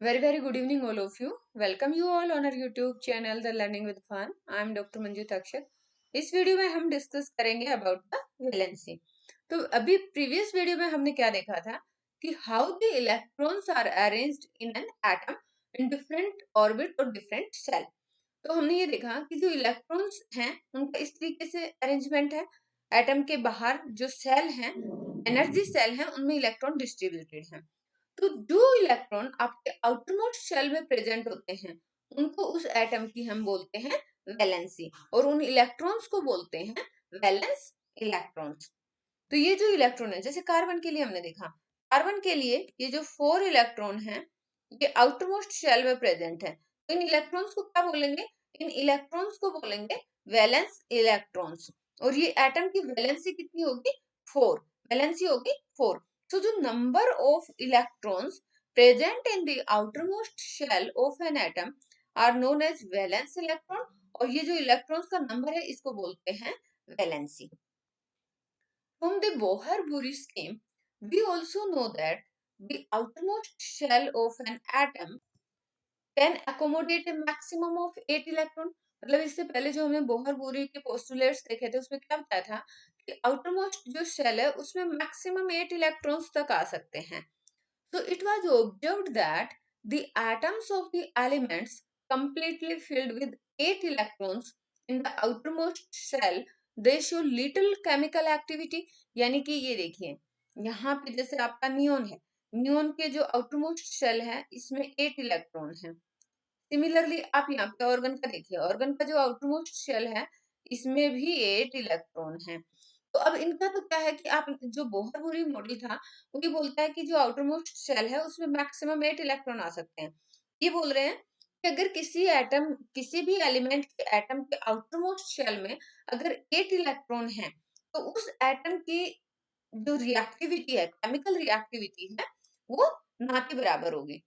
Very good evening all of you. Welcome you all on our YouTube channel The Learning with Fun. I am Dr. Manjit Akshat. इस video में हम discuss करेंगे about the valency. तो अभी previous video में हमने क्या देखा था कि how the electrons are arranged in an atom in different orbit और डिफरेंट सेल। तो हमने ये देखा कि जो इलेक्ट्रॉन्स हैं उनका इस तरीके से अरेंजमेंट है। एटम के बाहर जो सेल हैं, एनर्जी सेल हैं, उनमें इलेक्ट्रॉन डिस्ट्रीब्यूटेड हैं। तो जो इलेक्ट्रॉन आपके आउटरमोस्ट शेल में प्रेजेंट होते हैं उनको उस एटम की हम बोलते हैं वैलेंसी, और उन इलेक्ट्रॉन्स को बोलते हैं वैलेंस इलेक्ट्रॉन्स। तो ये जो इलेक्ट्रॉन है, जैसे कार्बन के लिए हमने देखा, कार्बन के लिए ये जो 4 इलेक्ट्रॉन है ये आउटरमोस्ट शेल में प्रेजेंट है। तो इन इलेक्ट्रॉन्स को क्या बोलेंगे? इन इलेक्ट्रॉन्स को बोलेंगे वैलेंस इलेक्ट्रॉन्स। और ये एटम की वैलेंसी कितनी होगी? 4। वैलेंसी होगी 4। So the number of electrons present in the outermost shell of an atom are known as valence electron, और ये जो इलेक्ट्रॉन्स का नंबर है इसको बोलते हैं valency. From the Bohr-Bury scheme, we also know that the outermost shell of an atom can accommodate a maximum of 8 electron। मतलब इससे पहले जो हमने बोहर-बुरी के पोस्टुलेट्स देखे थे उसमें क्या बताया था कि आउटरमोस्ट जो शेल है उसमें मैक्सिमम 8 इलेक्ट्रॉन्स तक आ सकते हैं। So it was observed that the atoms of the elements completely filled with 8 electrons in the outermost shell, they show little chemical activity। यानी कि ये देखिए यहाँ पे जैसे आपका नियोन है, नियोन के जो आउटरमोस्ट शेल है इसमें 8 इलेक्ट्रॉन है। सिमिलरली आप यहाँ पे ऑर्गन का देखिए, ऑर्गन का जो आउटरमोस्ट शेल है इसमें भी 8 इलेक्ट्रॉन है। तो अब इनका तो क्या है कि आप जो बोहर-बुरी मॉडल था वो ये बोलता है कि जो आउटरमोस्ट शेल है उसमें मैक्सिमम 8 इलेक्ट्रॉन आ सकते हैं। ये बोल रहे हैं कि अगर किसी एटम, किसी भी एलिमेंट के एटम के आउटरमोस्ट शेल में अगर 8 इलेक्ट्रॉन है तो उस एटम की जो रिएक्टिविटी है, केमिकल रिएक्टिविटी है, वो ना के बराबर होगी।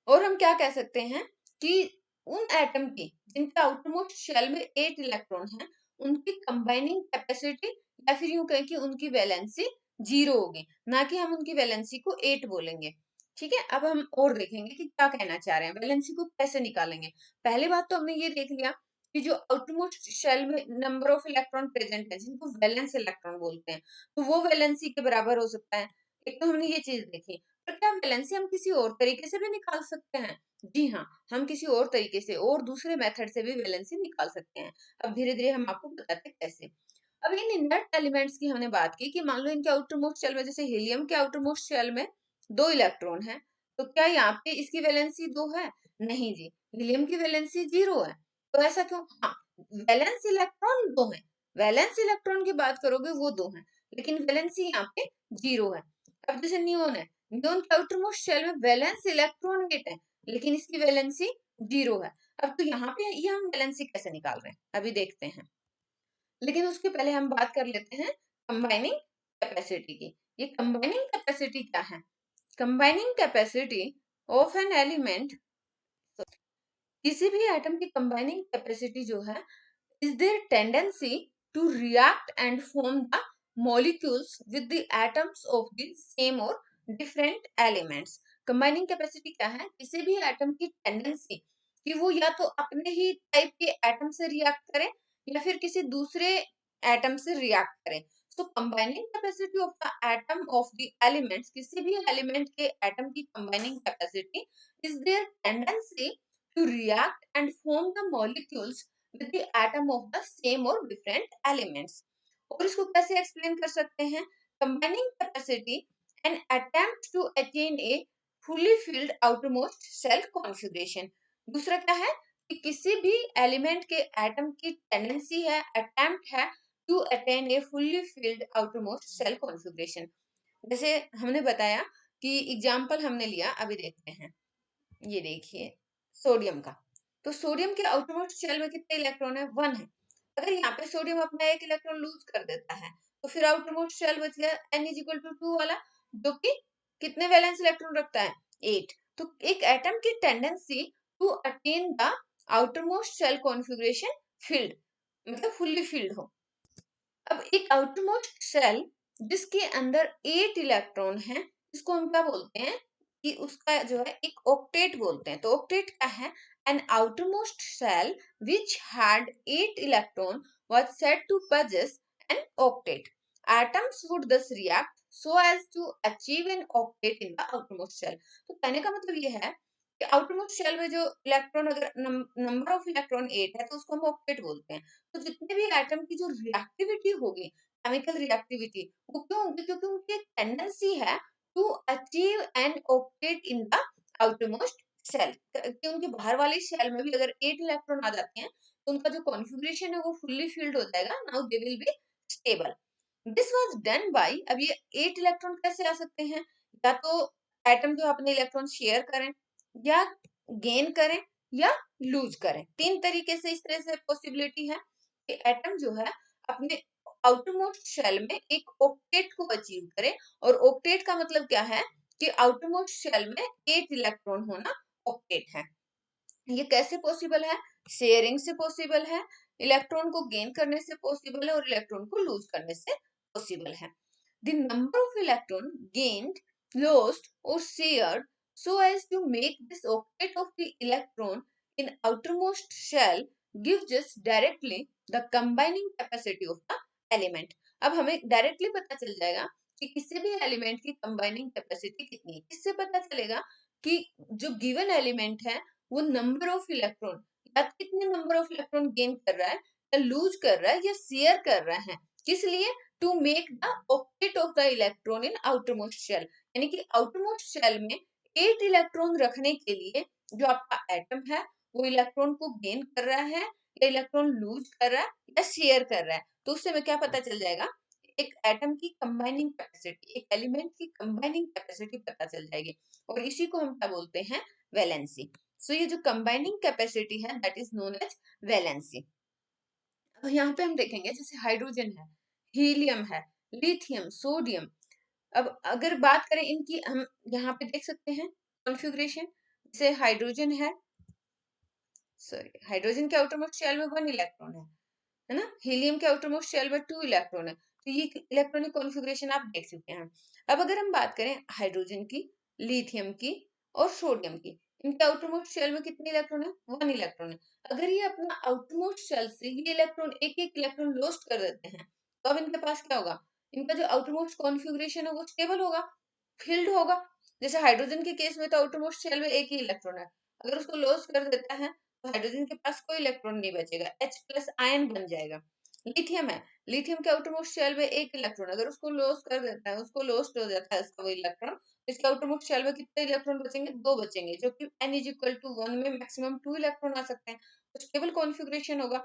और हम क्या कह सकते हैं कि उन एटम की जिनके आउटरमोस्ट शेल में 8 इलेक्ट्रॉन हैं उनकी कंबाइनिंग कैपेसिटी, या फिर यूं कहें कि उनकी वैलेंसी 0 होगी, ना कि हम उनकी वैलेंसी को 8 बोलेंगे। ठीक है, अब हम और देखेंगे कि क्या कहना चाह रहे हैं, वैलेंसी को कैसे निकालेंगे। पहली बात तो हमने ये देख लिया कि जो आउटरमोस्ट शेल में नंबर ऑफ इलेक्ट्रॉन प्रेजेंट है जिनको वैलेंस इलेक्ट्रॉन बोलते हैं, तो वो वैलेंसी के बराबर हो सकता है। एक तो हमने ये चीज देखी, पर क्या वैलेंसी हम किसी और तरीके से भी निकाल सकते हैं? जी हाँ, हम किसी और तरीके से और दूसरे मेथड से भी वैलेंसी निकाल सकते हैं। अब धीरे-धीरे हम आपको बताते हैं कैसे। अब इन इनर्ट एलिमेंट्स की हमने बात की कि मान लो इनके आउटरमोस्ट शेल में, जैसे हीलियम के आउटरमोस्ट शेल में 2 इलेक्ट्रॉन हैं, तो क्या यहाँ पे इसकी वैलेंसी 2 है? नहीं जी, हीलियम की वैलेंसी 0 है। तो ऐसा क्यों? हाँ, वैलेंस इलेक्ट्रॉन 2 हैं। वैलेंस इलेक्ट्रॉन की बात करोगे वो 2 हैं, लेकिन वैलेंसी यहाँ पे 0 है। अब जैसे नियोन है, नियोन के आउटरमोस्ट शेल में वैलेंस इलेक्ट्रॉन 8 है, लेकिन इसकी वैलेंसी 0 है। अब तो यहाँ पे ये हम वैलेंसी कैसे निकाल रहे हैं अभी देखते हैं, लेकिन उसके पहले हम बात कर लेते हैं कंबाइनिंग कैपेसिटी की। ये कंबाइनिंग कैपेसिटी क्या है? Combining capacity of an element, किसी भी एटम की कंबाइनिंग कैपेसिटी जो है is their tendency to react and form the molecules with the atoms of the same or different elements। Combining capacity क्या है? किसी भी एटम की टेंडेंसी कि वो या तो अपने ही टाइप के एटम से रिएक्ट करे या फिर किसी दूसरे एटम से रिएक्ट करे। So combining capacity of the atom of the elements, किसी भी एलिमेंट के एटम की combining capacity is their tendency to react and form the molecules with the atom of the same or different elements। और इसको कैसे explain कर सकते हैं? Combining capacity an attempt to attain a fully filled outermost shell configuration। दूसरा क्या है कि किसी भी एलिमेंट के एटम की टेंडेंसी है, अटेम्प्ट है to attain a fully filled outermost shell configuration. जैसे हमने बताया कि एग्जांपल हमने लिया, अभी देखते हैं। ये देखिए सोडियम का, तो सोडियम के आउटरमोस्ट शेल में कितने इलेक्ट्रॉन है? 1 है। अगर यहाँ पे सोडियम अपना एक इलेक्ट्रॉन लूज कर देता है तो फिर आउटरमोस्ट शेल बच गया N=2 वाला, जो कि कितने वैलेंस इलेक्ट्रॉन रखता है? 8। तो एक एटम की tendency to attain the outermost shell configuration filled, मतलब फुल्ली फिल्ड हो। अब एक आउटरमोस्ट शेल जिसके अंदर 8 इलेक्ट्रॉन है, इसको हम क्या बोलते हैं? कि उसका जो है एक ऑक्टेट बोलते हैं। तो ऑक्टेट क्या है? An outermost shell which had 8 electron was said to possess an octet. Atoms would thus react so as to achieve an octet in the outermost shell. तो कहने का मतलब ये है कि आउटरमोस्ट शेल में जो इलेक्ट्रॉन, अगर नंबर ऑफ इलेक्ट्रॉन 8 है तो उसको हम ऑक्टेट बोलते हैं। तो जितने भी एटम की जो रिएक्टिविटी होगी, केमिकल रिएक्टिविटी, वो क्यों होगी? क्योंकि उनकी एक टेंडेंसी है to achieve an octet in the outermost shell, कि उनके बाहर वाली शेल में भी अगर 8 इलेक्ट्रॉन आ जाते हैं तो उनका जो कॉन्फ़िगरेशन है वो फुल्ली फिल्ड हो जाएगा। Now they will be stable. This was done by, अब ये 8 इलेक्ट्रॉन कैसे आ सकते हैं? या तो एटम जो अपने इलेक्ट्रॉन शेयर करें, या गेन करें, या लूज करें। तीन तरीके से इस तरह से पॉसिबिलिटी है कि एटम जो है अपने आउटरमोस्ट शेल में एक ऑक्टेट को अचीव करे। और ऑक्टेट का मतलब क्या है? कि आउटरमोस्ट शेल में 8 इलेक्ट्रॉन होना ऑक्टेट है। ये कैसे पॉसिबल है? शेयरिंग से पॉसिबल है, इलेक्ट्रॉन को गेन करने से पॉसिबल है, और इलेक्ट्रॉन को लूज करने से पॉसिबल है। The number of electron gained, lost or shared so as to make this octet of the electron in outermost shell gives us directly the combining capacity of the element. अब हमें directly पता चल जाएगा कि किसी भी element की combining capacity कितनी है। किससे पता चलेगा? कि जो गिवन एलिमेंट है वो नंबर ऑफ इलेक्ट्रॉन, या कितने नंबर ऑफ इलेक्ट्रॉन गेन कर रहा है, या लूज कर रहा है, या शेयर कर रहा है। किस लिए? To make the octet of the electron in outermost shell, यानी कि आउटरमोस्ट शेल में 8 इलेक्ट्रॉन रखने के लिए जो आपका एटम है वो इलेक्ट्रॉन को गेन कर रहा है, या इलेक्ट्रॉन लूज कर रहा है, या शेयर कर रहा है। तो उससे हमें क्या पता चल जाएगा? एक एटम की कंबाइनिंग कैपेसिटी, एक एलिमेंट की कंबाइनिंग कैपेसिटी पता चल जाएगी। और इसी को हम क्या बोलते हैं? वैलेंसी। सो ये जो कंबाइनिंग कैपेसिटी है that is known as valency. अब यहाँ पे हम देखेंगे जैसे हाइड्रोजन है, हीलियम है, लिथियम, सोडियम। अब अगर बात करें इनकी, हम यहाँ पे देख सकते हैं कॉन्फ़िगरेशन। जैसे हाइड्रोजन है, सॉरी, हाइड्रोजन के आउटरमोस्ट शेल में 1 इलेक्ट्रॉन है ना? हीलियम के आउटरमोस्ट शेल में 2 इलेक्ट्रॉन है। तो ये इलेक्ट्रॉनिक कॉन्फ़िगरेशन आप देख सकते हैं। अब अगर हम बात करें हाइड्रोजन की, लिथियम की और सोडियम की, इनके आउटरमोस्ट शेल में कितने इलेक्ट्रॉन है? 1 इलेक्ट्रॉन है। अगर ये अपना आउटरमोस्ट शेल से ये इलेक्ट्रॉन एक-एक इलेक्ट्रॉन लॉस्ट कर देते हैं, तो अब इनके पास क्या होगा? इनका जो आउटरमोस्ट कॉन्फ़िगरेशन है वो स्टेबल होगा, फिल्ड होगा। जैसे हाइड्रोजन के केस में तो आउटरमोस्ट शेल में 1 ही इलेक्ट्रॉन है। अगर उसको लॉस कर देता है तो हाइड्रोजन के पास कोई इलेक्ट्रॉन नहीं बचेगा, H प्लस आयन बन जाएगा। लिथियम है, लिथियम के आउटरमोस्ट शेल में 1 इलेक्ट्रॉन, अगर उसको लॉस कर देता है, उसको लॉस्ट हो जाता है उसका वो इलेक्ट्रॉन, तो इसके आउटरमोस्ट शेल में कितने इलेक्ट्रॉन बचेंगे? 2 बचेंगे, जो कि n इज इक्वल टू 1 में मैक्सिमम 2 इलेक्ट्रॉन आ सकते हैं। तो स्टेबल कॉन्फ़िगरेशन होगा।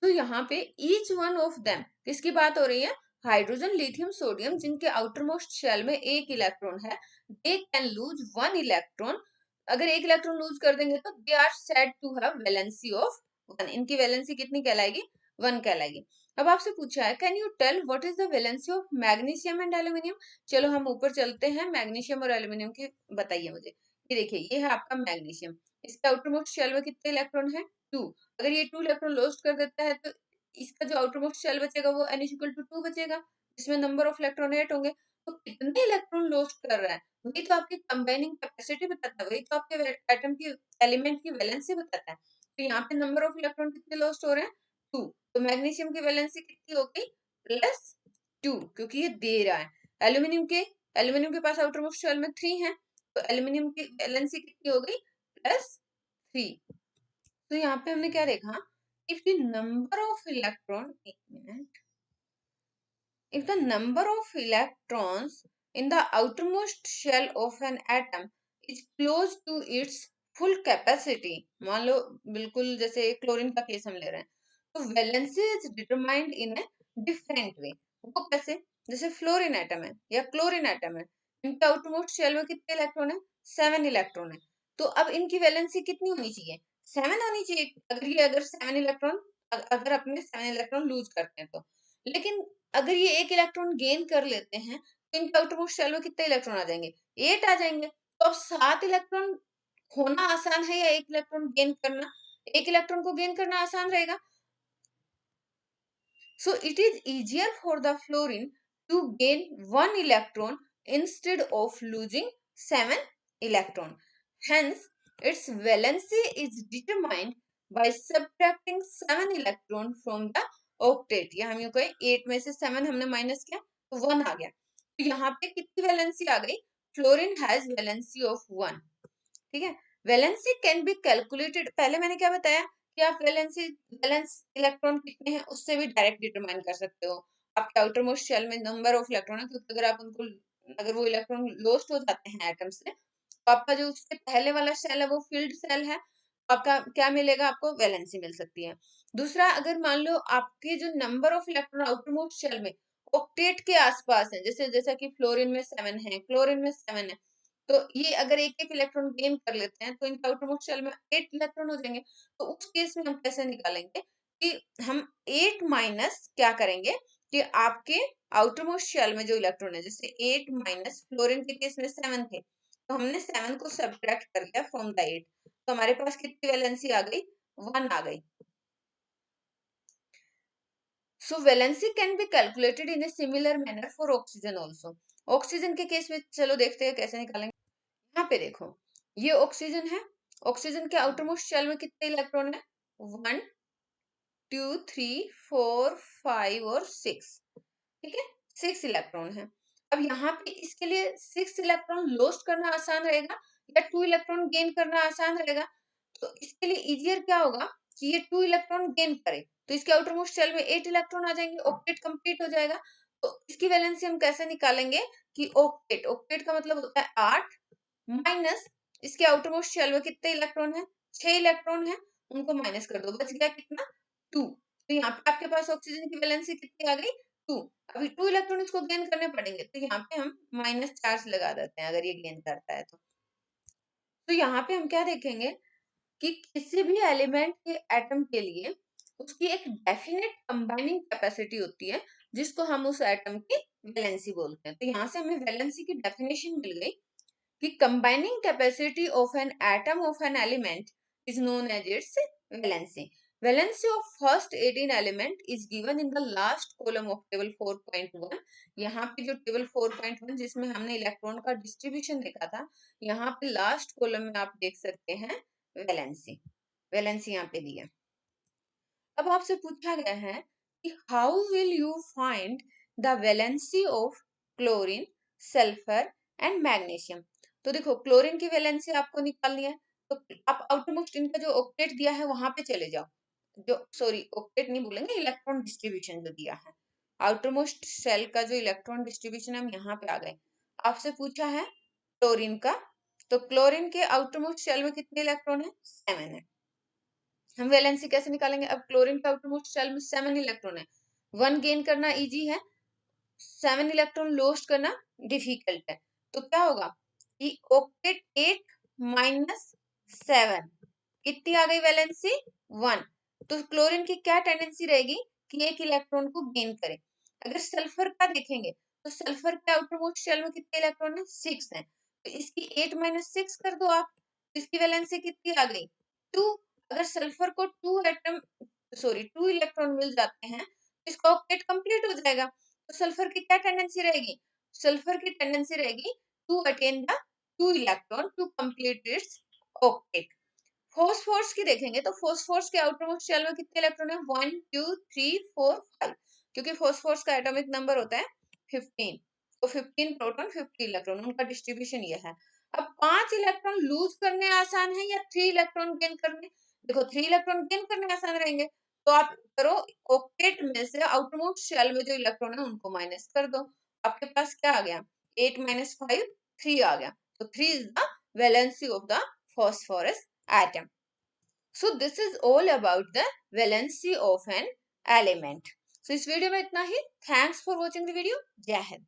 तो यहाँ पे ईच वन ऑफ देम किसकी बात हो रही है? हाइड्रोजन, लिथियम, सोडियम, जिनके आउटरमोस्ट शेल में 1 इलेक्ट्रॉन है, दे कैन लूज 1 इलेक्ट्रॉन। अगर 1 इलेक्ट्रॉन लूज कर देंगे तो they are said to have valency of 1। इनकी वैलेंसी कितनी कहलाएगी? 1 कहलाएगी। अब आपसे पूछा है can you tell what is the valency of magnesium and aluminium? चलो हम ऊपर चलते हैं, मैग्नीशियम और एल्यूमिनियम की बताइए मुझे। ये देखिए, ये है आपका मैग्नीशियम। इसके आउटरमोस्ट शेल में कितने इलेक्ट्रॉन है? 2। अगर ये 2 इलेक्ट्रॉन लॉस्ट कर देता है तो इसका जो आउटरमोस्ट शेल बचेगा वो n इक्वल टू 2 बचेगा, जिसमें नंबर ऑफ इलेक्ट्रॉन 8 होंगे। तो कितने इलेक्ट्रॉन लॉस्ट कर रहा है? वही तो आपकी कंबाइनिंग कैपेसिटी बताता है, वही तो आपके एटम की, एलिमेंट की वैलेंसी बताता है। तो यहाँ पे नंबर ऑफ इलेक्ट्रॉन कितने लॉस्ट हो रहे हैं? 2। तो मैग्नीशियम की वैलेंसी कितनी हो गई? प्लस 2, क्योंकि ये दे रहा है। एल्यूमिनियम के पास आउटरमोस्ट शेल में 3 है, तो एल्यूमिनियम की वैलेंसी कितनी हो गई? प्लस 3। तो यहाँ पे हमने क्या देखा? if the number of electron एक minute if the number of electrons in the outermost shell of an atom is close to its full capacity, मान लो बिल्कुल जैसे क्लोरीन का केस हम ले रहे हैं, तो valency is determined in a different way. वो कैसे? जैसे फ्लोरीन एटम है या क्लोरीन एटम है, इनके आउटरमोस्ट शेल में कितने इलेक्ट्रॉन है? 7 इलेक्ट्रॉन है। तो अब इनकी वैलेंसी कितनी होनी चाहिए? 7 होनी चाहिए। अगर 7 इलेक्ट्रॉन, अगर अपने 7 इलेक्ट्रॉन लूज करते हैं तो। लेकिन अगर ये 1 इलेक्ट्रॉन गेन कर लेते हैं तो इनके आउटरमोस्ट शेल में कितने इलेक्ट्रॉन आ जाएंगे? 8 आ जाएंगे। तो अब 7 इलेक्ट्रॉन होना आसान है या 1 इलेक्ट्रॉन गेन करना? 1 इलेक्ट्रॉन को गेन करना आसान रहेगा। So it is easier for the fluorine to gain 1 electron instead of losing 7 electron. Hence, its valency is determined by subtracting 7 electron from the octet. या हम यूं कहें 8 में से 7 हमने माइनस किया तो 1 आ गया. तो यहाँ पे कितनी वैलेंसी आ गई? Fluorine has valency of 1. ठीक है. Valency can be calculated. पहले मैंने क्या बताया कि आप वैलेंस इलेक्ट्रॉन कितने हैं उससे भी डायरेक्ट डिटरमाइन कर सकते हो. आपके आउटर मोस्ट शेल में नंबर ऑफ इलेक्ट्रॉन है, क्योंकि अगर वो इलेक्ट्रॉन लॉस्ट हो जाते हैं एटम से, तो आपका जो उसके पहले वाला शेल है वो फिल्ड सेल है, तो आपका क्या मिलेगा? आपको वैलेंसी मिल सकती है. दूसरा, अगर मान लो आपके जो number of electron outermost shell में ऑक्टेट के आसपास है, जैसा कि फ्लोरीन में 7 है, क्लोरीन में 7 है, तो ये अगर एक एक इलेक्ट्रॉन गेन कर लेते हैं तो इनका आउटर मोस्ट शेल में 8 इलेक्ट्रॉन हो जाएंगे. तो उस केस में हम कैसे निकालेंगे कि हम 8 माइनस क्या करेंगे कि आपके आउटर मोस्ट शेल में जो इलेक्ट्रॉन है, जैसे 8 माइनस फ्लोरीन के केस में 7 थे, तो हमने 7 को सब्ट्रैक्ट कर दिया फ्रॉम द 8, तो हमारे पास कितनी वैलेंसी आ गई? 1 आ गई. So valency can be calculated in a similar manner for oxygen also. Oxygen के केस में चलो देखते हैं कैसे निकालेंगे. यहाँ पे देखो, ये ऑक्सीजन है. ऑक्सीजन के आउटर मोस्ट शेल में कितने इलेक्ट्रॉन है? 1 2 3 4 5 और 6. ठीक है, 6 इलेक्ट्रॉन है. अब यहाँ पे इसके लिए 6 इलेक्ट्रॉन लॉस्ट करना आसान रहेगा या 2 इलेक्ट्रॉन गेन करना आसान रहेगा? तो इसके लिए इजियर क्या होगा कि ये 2 इलेक्ट्रॉन गेन करे, तो इसके आउटर मोस्ट शेल में 8 इलेक्ट्रॉन आ जाएंगे, ऑक्टेट कंप्लीट हो जाएगा. तो इसकी वैलेंसी हम कैसे निकालेंगे कि ऑक्टेट, ऑक्टेट का मतलब होता है 8 माइनस इसके आउटर मोस्ट शेल में कितने इलेक्ट्रॉन है? 6 इलेक्ट्रॉन है, उनको माइनस कर दो, बच गया कितना? 2. तो यहाँ पे आपके पास ऑक्सीजन की वैलेंसी कितनी आ गई? 2. अभी 2 इलेक्ट्रॉन इसको गेन करने पड़ेंगे, तो यहाँ पे हम माइनस चार्ज लगा देते हैं अगर ये गेन करता है तो. तो यहाँ पे हम क्या देखेंगे कि किसी भी एलिमेंट के एटम के लिए उसकी एक डेफिनेट कंबाइनिंग कैपेसिटी होती है, जिसको हम उस एटम की वैलेंसी बोलते हैं. तो यहाँ से हमें वैलेंसी की डेफिनेशन मिल गई कि combining capacity of an atom of an element is known as its valency. Valency of first 18 element is given in the last column of table 4.1. यहाँ पे जो टेबल 4.1 जिसमें हमने इलेक्ट्रॉन का डिस्ट्रीब्यूशन देखा था, यहाँ पे लास्ट कॉलम में आप देख सकते हैं वैलेंसी. वैलेंसी यहाँ पे दी है. अब आपसे पूछा गया है कि how will you find the valency of chlorine, sulphur and magnesium. तो देखो, क्लोरीन की वैलेंसी आपको निकालनी है, तो आप आउटर मोस्ट इनका जो ऑक्टेट दिया है वहां पे चले जाओ. जो सॉरी, ऑक्टेट नहीं बोलेंगे, इलेक्ट्रॉन डिस्ट्रीब्यूशन जो दिया है, आउटर मोस्ट शेल का जो इलेक्ट्रॉन डिस्ट्रीब्यूशन हम यहाँ पे आ गए. आपसे पूछा है क्लोरीन का, तो क्लोरीन के आउटर मोस्ट शेल में कितने इलेक्ट्रॉन है? 7 है. हम वैलेंसी कैसे निकालेंगे? अब क्लोरीन के आउटर मोस्ट शेल में 7 इलेक्ट्रॉन है, 1 गेन करना इजी है, 7 इलेक्ट्रॉन लॉस्ट करना डिफिकल्ट है. तो क्या होगा कि ऑक्टेट 8 माइनस 7, कितनी आ गई वैलेंसी? 1. तो क्लोरीन की क्या टेंडेंसी रहेगी कि एक इलेक्ट्रॉन को गेन करे. अगर सल्फर का देखेंगे तो सल्फर के आउटर मोस्ट शेल में कितने इलेक्ट्रॉन है? 6 है. तो इसकी 8 माइनस 6 कर दो आप, तो इसकी वैलेंसी कितनी आ गई? 2. अगर सल्फर को 2 इलेक्ट्रॉन मिल जाते हैं तो इसका ऑक्टेट कंप्लीट हो जाएगा. तो सल्फर की क्या टेंडेंसी रहेगी? सल्फर की टेंडेंसी रहेगी to attain the 2 electron to complete its octet. Phosphorus की देखेंगे तो फॉस्फोरस के आउटर मोस्ट शेल में कितने इलेक्ट्रॉन है? 1 2 3 4 5, क्योंकि फॉस्फोरस का एटॉमिक नंबर होता है 15. तो 15 प्रोटॉन 50 इलेक्ट्रॉन, उनका डिस्ट्रीब्यूशन ये है. अब 5 इलेक्ट्रॉन लूज करने आसान है या 3 इलेक्ट्रॉन गेन करने? देखो, 3 इलेक्ट्रॉन गेन करने आसान रहेंगे, तो आप करो ऑक्टेट में से आउटर मोस्ट शेल में जो इलेक्ट्रॉन है उनको माइनस कर दो. आपके पास क्या आ गया? 8 माइनस 5 3 आ गया. तो 3 is the valency of the phosphorus atom. So this is all about the valency of an element. So इस वीडियो में इतना ही. Thanks for watching the video. जय हिंद.